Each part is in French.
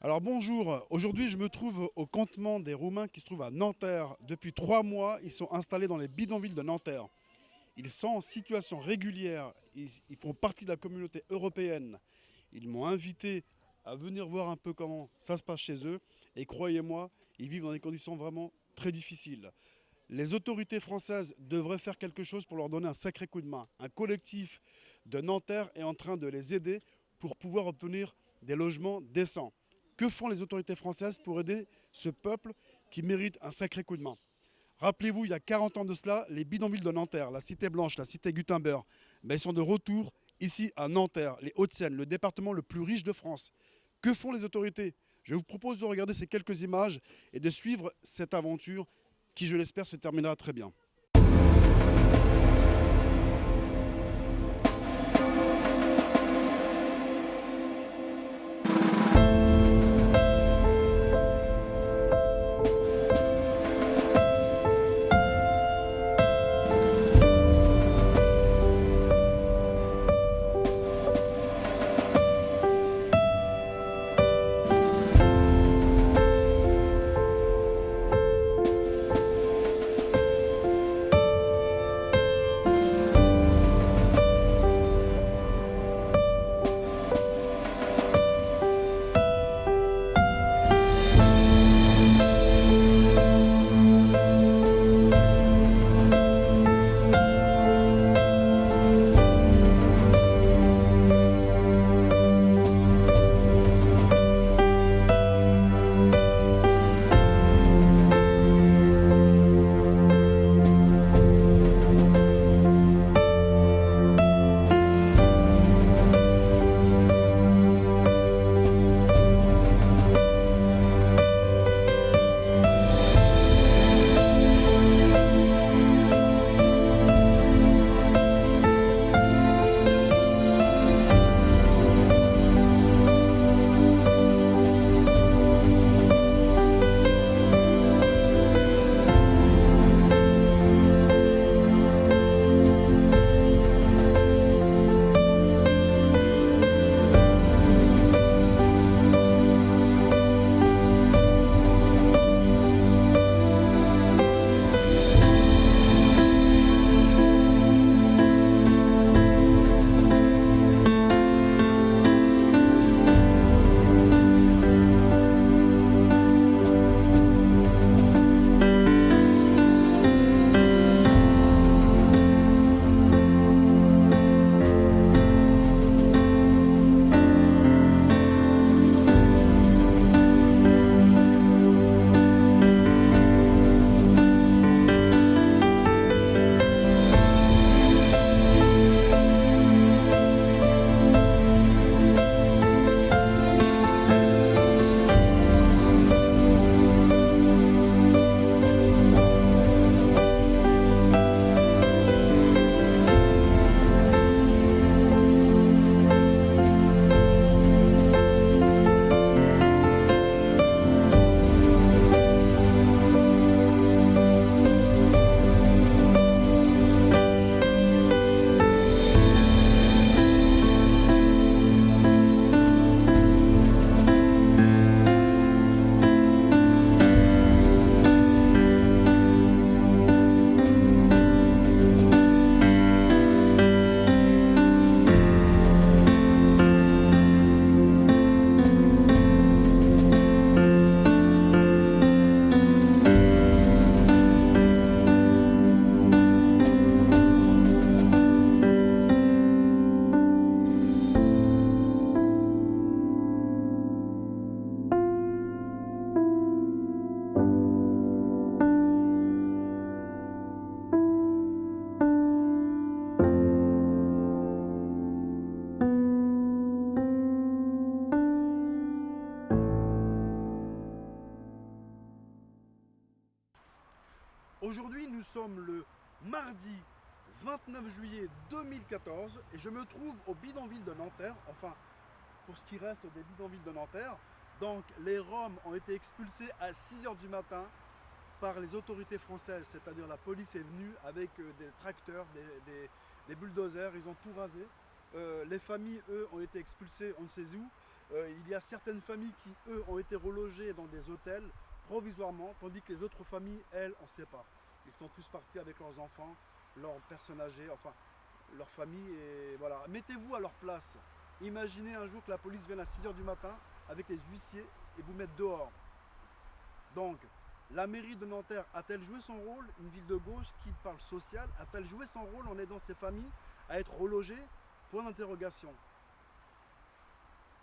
Alors bonjour, aujourd'hui je me trouve au campement des Roumains qui se trouve à Nanterre. Depuis 3 mois, ils sont installés dans les bidonvilles de Nanterre. Ils sont en situation régulière, ils font partie de la communauté européenne. Ils m'ont invité à venir voir un peu comment ça se passe chez eux. Et croyez-moi, ils vivent dans des conditions vraiment très difficiles. Les autorités françaises devraient faire quelque chose pour leur donner un sacré coup de main. Un collectif de Nanterre est en train de les aider pour pouvoir obtenir des logements décents. Que font les autorités françaises pour aider ce peuple qui mérite un sacré coup de main? Rappelez-vous, il y a 40 ans de cela, les bidonvilles de Nanterre, la cité blanche, la cité Gutenberg, ils sont de retour ici à Nanterre, les Hauts-de-Seine, le département le plus riche de France. Que font les autorités? Je vous propose de regarder ces quelques images et de suivre cette aventure qui, je l'espère, se terminera très bien. Aujourd'hui, nous sommes le mardi 29 juillet 2014 et je me trouve au bidonville de Nanterre, enfin pour ce qui reste des bidonvilles de Nanterre. Donc les Roms ont été expulsés à 6 h du matin par les autorités françaises, c'est-à-dire la police est venue avec des tracteurs, des bulldozers, ils ont tout rasé. Les familles, eux, ont été expulsées on ne sait où. Il y a certaines familles qui, eux, ont été relogées dans des hôtels provisoirement, tandis que les autres familles, elles, on ne sait pas. Ils sont tous partis avec leurs enfants, leurs personnes âgées, enfin, leur famille, et voilà. Mettez-vous à leur place. Imaginez un jour que la police vienne à 6 h du matin avec les huissiers et vous mettre dehors. Donc, la mairie de Nanterre a-t-elle joué son rôle? Une ville de gauche qui parle social, a-t-elle joué son rôle en aidant ces familles à être relogées? Point d'interrogation.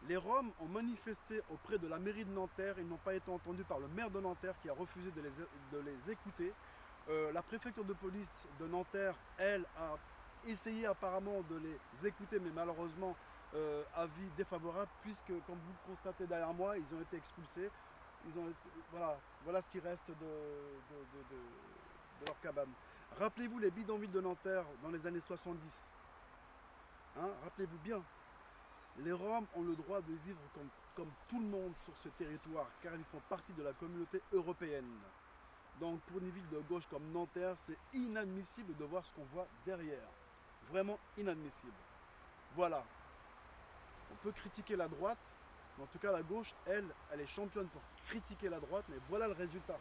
Les Roms ont manifesté auprès de la mairie de Nanterre, ils n'ont pas été entendus par le maire de Nanterre qui a refusé de les écouter. La préfecture de police de Nanterre, elle, a essayé apparemment de les écouter, mais malheureusement, avis défavorable, puisque, comme vous le constatez derrière moi, ils ont été expulsés. Voilà ce qui reste de leur cabane. Rappelez-vous les bidonvilles de Nanterre dans les années 70. Hein, rappelez-vous bien. Les Roms ont le droit de vivre comme tout le monde sur ce territoire, car ils font partie de la communauté européenne. Donc pour une ville de gauche comme Nanterre, c'est inadmissible de voir ce qu'on voit derrière. Vraiment inadmissible. Voilà. On peut critiquer la droite, mais en tout cas la gauche, elle est championne pour critiquer la droite, mais voilà le résultat.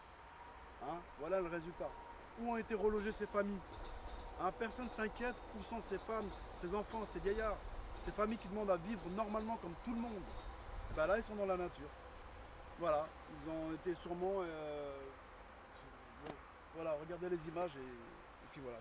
Hein, voilà le résultat. Où ont été relogées ces familles? Hein, personne ne s'inquiète. Où sont ces femmes, ces enfants, ces vieillards, ces familles qui demandent à vivre normalement comme tout le monde? Et ben là, ils sont dans la nature. Voilà, ils ont été sûrement... voilà, regardez les images et puis voilà.